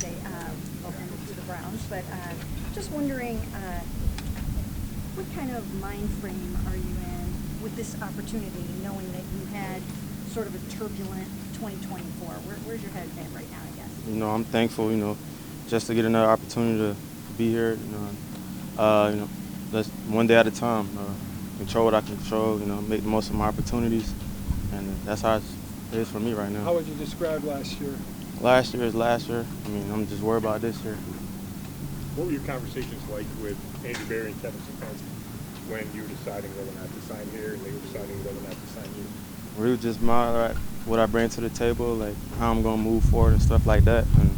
Diontae, welcome to the Browns. But just wondering, what kind of mind frame are you in with this opportunity, knowing that you had sort of a turbulent 2024? Where's your head at right now, I guess? I'm thankful, just to get another opportunity to be here. That's one day at a time. Control what I can control, make the most of my opportunities. And that's how it is for me right now. How would you describe last year? Last year is last year. I'm just worried about this year. What were your conversations like with Andy Berry and Kevin Stefanski when you were deciding whether or not to sign here and they were deciding whether or not to sign you? Really just what I bring to the table, like how I'm going to move forward and stuff like that. And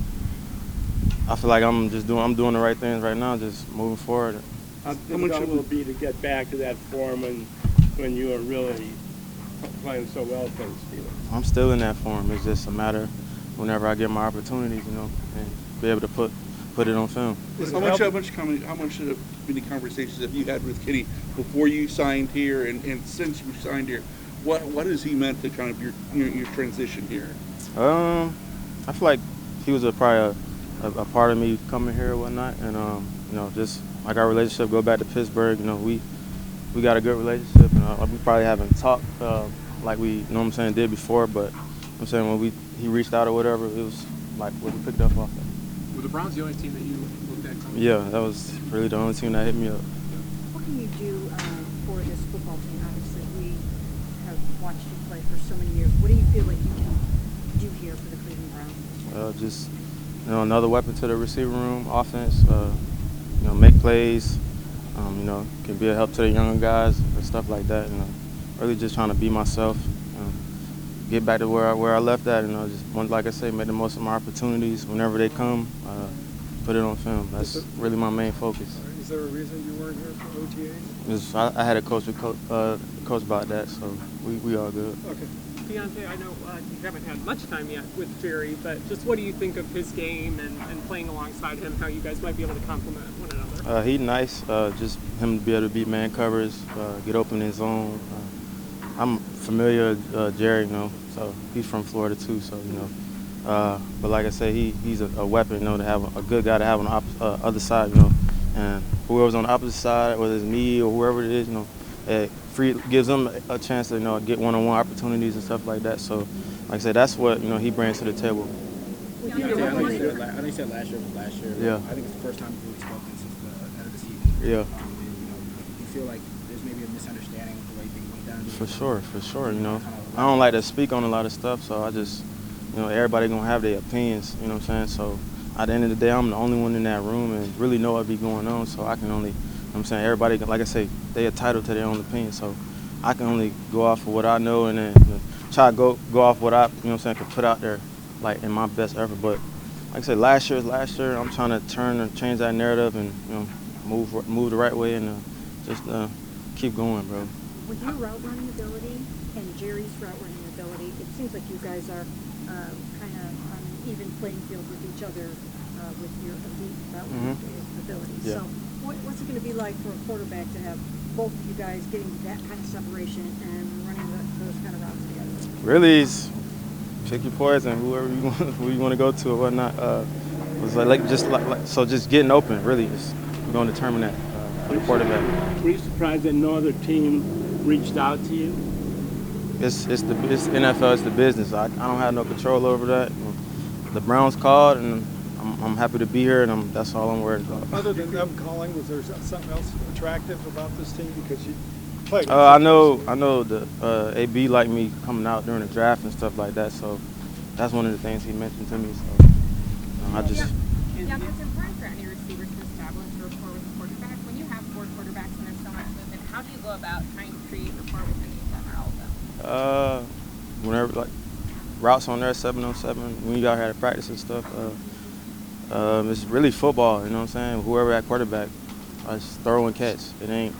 I feel like I'm doing the right things right now, just moving forward. How difficult will it be to get back to that form when you are really playing so well for the Steelers? I'm still in that form. It's just a matter whenever I get my opportunities, and be able to put it on film. How much many conversations have you had with Kenny before you signed here and since you signed here? What has he meant to kind of your transition here? I feel like he was probably a part of me coming here or whatnot, and just like our relationship go back to Pittsburgh. We got a good relationship, and we probably haven't talked like we did before, but when he reached out or whatever, it was like what we picked up off of. Were the Browns the only team that you looked at? Yeah, that was really the only team that hit me up. What can you do for this football team? Obviously, we have watched you play for so many years. What do you feel like you can do here for the Cleveland Browns? Just another weapon to the receiver room, offense. Make plays. Can be a help to the younger guys and stuff like that. Really just trying to be myself. Get back to where I left at. Like I say, make the most of my opportunities whenever they come. Put it on film. That's really my main focus. Is there a reason you weren't here for OTAs? I had a coach about that, so we all good. Okay. Diontae, I know you haven't had much time yet with Jerry, but just what do you think of his game and playing alongside him, how you guys might be able to complement one another? He's nice. Just him to be able to beat man covers, get open in his zone. I'm familiar with Jerry, so he's from Florida too, so, but like I said, he's a weapon, to have a good guy to have on the other side, and whoever's on the opposite side, whether it's me or whoever it is, it gives them a chance to, get one-on-one opportunities and stuff like that. So, like I said, that's what, he brings to the table. I know you said last year was last year. Yeah. I think it's the first time we've spoken since the end of the season. Yeah. You feel like there's maybe a misunderstanding of the way things went down? For sure. I don't like to speak on a lot of stuff, so I just, everybody gonna have their opinions. You know what I'm saying? So at the end of the day, I'm the only one in that room and really know what be going on. So I can only, everybody, like I say, they entitled to their own opinion. So I can only go off of what I know and then try to go off what I, can put out there, like in my best effort. But like I said, last year is last year. I'm trying to turn and change that narrative and move the right way and just keep going, bro. With your route running ability and Jerry's route running ability, it seems like you guys are kind of on an even playing field with each other with your elite route running abilities. Yeah. So what's it going to be like for a quarterback to have both of you guys getting that kind of separation and running those kind of routes together? Really, it's pick your poison, who you want to go to or whatnot. Just getting open, really, we're going to determine that for the quarterback. Were you surprised that no other team reached out to you? It's NFL, it's the business. I don't have no control over that. The Browns called, and I'm happy to be here, and that's all I'm worried about. Other than them calling, was there something else attractive about this team because you played? I know the AB liked me coming out during the draft and stuff like that, so that's one of the things he mentioned to me. So I just. Yeah, it's important for any receiver to establish rapport with the quarterback. When you have 4 quarterbacks and there's so much movement, how do you go about trying to create rapport with any of them or all of them? Whenever routes on there 7-on-7, when you got here to practice and stuff, it's really football. You know what I'm saying? Whoever at quarterback, I just throw and catch. It ain't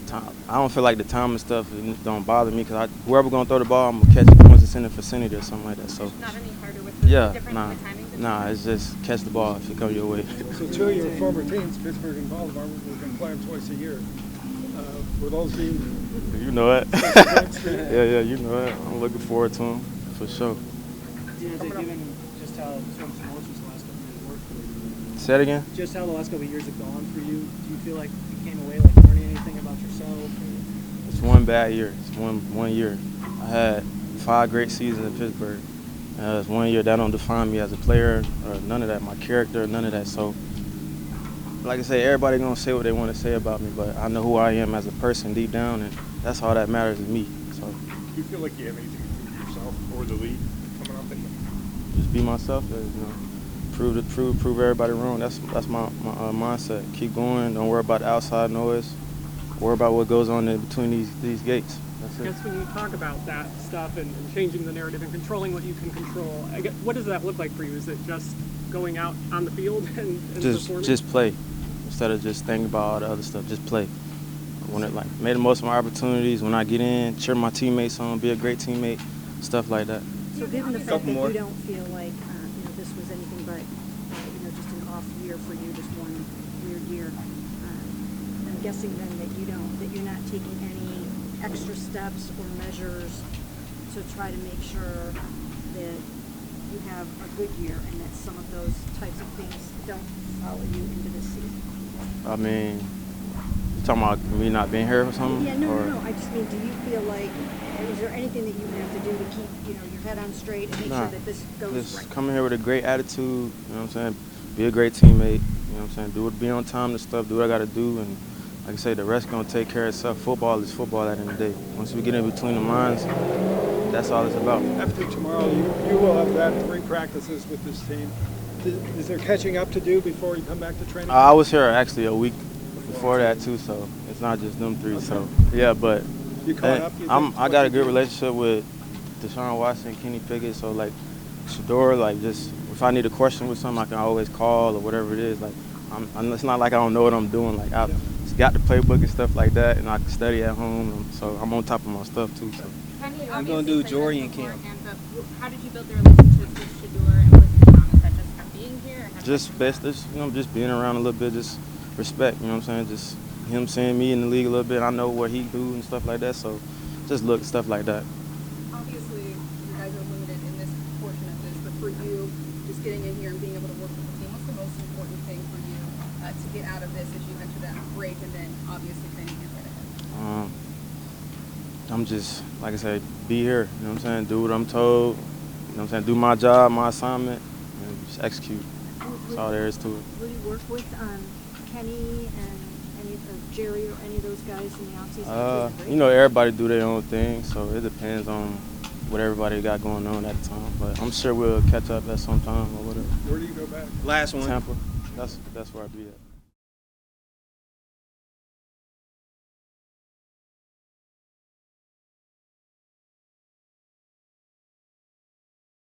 time. I don't feel like the time and stuff don't bother me because whoever gonna throw the ball, I'm gonna catch it once it's in the vicinity or something like that. So Not any harder with the difference in the timing? It's just catch the ball if it comes your way. So 2 of your former teams, Pittsburgh and Baltimore, we're going to play them twice a year. Were those teams? You know it. yeah, you know it. I'm looking forward to them for sure. Given just how so much emotions the last couple of years Say it again? Just how the last couple of years have gone for you. Do you feel like you came away like learning anything about yourself? It's one bad year. It's one year. I had 5 great seasons in Pittsburgh. It's 1 year. That don't define me as a player or none of that. My character, none of that. So, like I say, everybody gonna say what they want to say about me, but I know who I am as a person deep down, and that's all that matters to me. So, Do you feel like you have anything to prove yourself or the league coming up? just be myself. Prove everybody wrong. That's my mindset. Keep going. Don't worry about the outside noise. Worry about what goes on in between these gates. That's I it. guess when you talk about that stuff and changing the narrative and controlling what you can control, what does that look like for you? Is it just going out on the field and performing? Just play instead of just thinking about all the other stuff. Just play. When it made the most of my opportunities. When I get in, cheer my teammates on, be a great teammate, stuff like that. So given the fact that you don't feel like this was anything but just an off year for you, just one weird year, I'm guessing then that you're not taking any extra steps or measures to try to make sure that you have a good year and that some of those types of things don't follow you into this season. I mean, you talking about me not being here or something? Yeah, no. I just mean, do you feel like, is there anything that you have to do to keep, your head on straight and make sure that this goes Just right? come in here with a great attitude, you know what I'm saying? Be a great teammate, you know what I'm saying? Be on time to stuff, do what I got to do, and like I say, the rest going to take care of itself. Football is football at the end of the day. Once we get in between the lines, that's all it's about. After tomorrow, you will have had 3 practices with this team. Is there catching up to do before you come back to training? I was here actually a week before that too, so it's not just them 3. Okay. So yeah, but you caught up? I got a good relationship with Deshaun Watson, Kenny Pickett. So like Shador, like just if I need a question with something, I can always call or whatever it is. Like it's not like I don't know what I'm doing. Like I've got the playbook and stuff like that, and I can study at home. So I'm on top of my stuff too. So. I'm going to do Jordan camp. How did you build the relationship with Shador and with Deshaun? Is that just from being here? Just being around a little bit, just respect, you know what I'm saying? Just him seeing me in the league a little bit, I know what he do and stuff like that, so just look, stuff like that. Obviously, you guys are limited in this portion of this, but for you, just getting in here and being able to work with the team, what's the most important thing for you to get out of this as you enter that break and then obviously training camp right ahead? I'm just, like I said, be here, you know what I'm saying? Do what I'm told, you know what I'm saying? Do my job, my assignment, and just execute. That's all there is to it. Will you work with Kenny and Jerry or any of those guys in the offseason? Everybody do their own thing, so it depends on what everybody got going on at the time. But I'm sure we'll catch up at some time or whatever. Where do you go back? Last one. Tampa. That's where I be at.